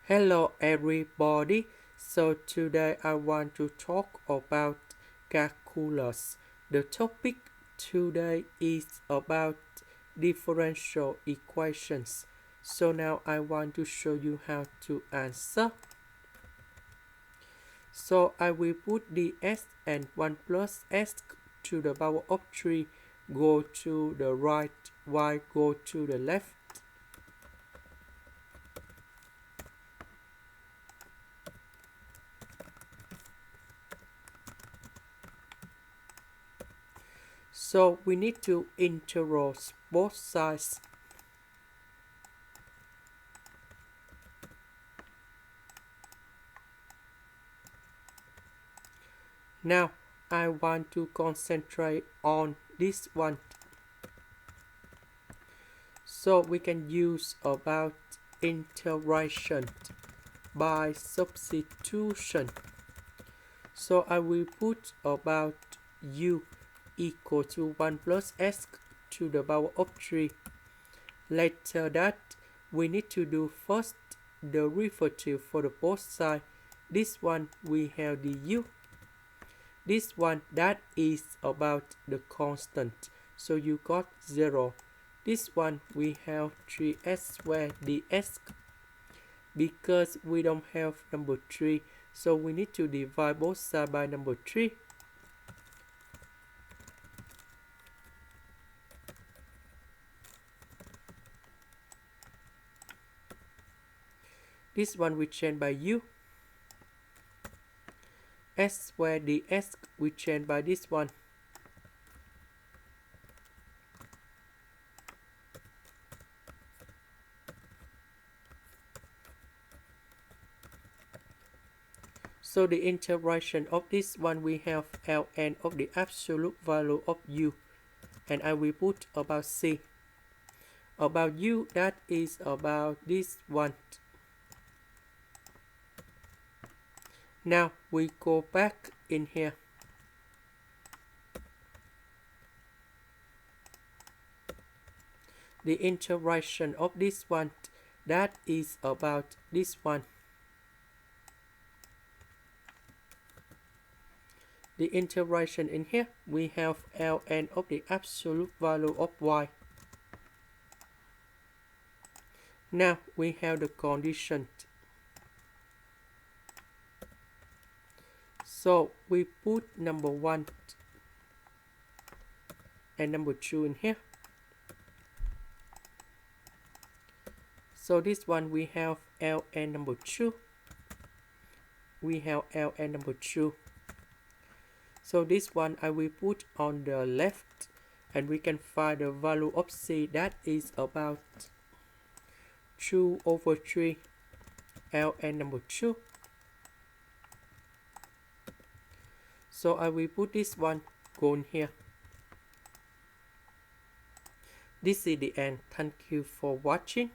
Hello everybody. So today I want to talk about calculus. The topic today is about differential equations. So now I want to show you how to answer. So I will put the x and 1 plus x to the power of 3 go to the right, y go to the left. So we need to integral both sides. Now I want to concentrate on this one. So we can use about integration by substitution. So I will put about u equal to 1 plus x to the power of 3. Later that, we need to do first the derivative for the both sides. This one we have the u. This one that is about the constant. So you got 0. This one we have 3x squared dx. Because we don't have number 3, so we need to divide both sides by number 3. This one we change by u. S squared dx we change by this one. So the integration of this one we have ln of the absolute value of u, and I will put about c. About u, that is about this one. Now we go back in here. The integration of this one, that is about this one. The integration in here, we have ln of the absolute value of y. Now we have the condition. So we put number 1 and number 2 in here. So this one we have ln number 2. We have ln number 2. So this one I will put on the left, and we can find the value of c, that is about 2 over 3 ln number 2. So I will put this one go in here. This is the end. Thank you for watching.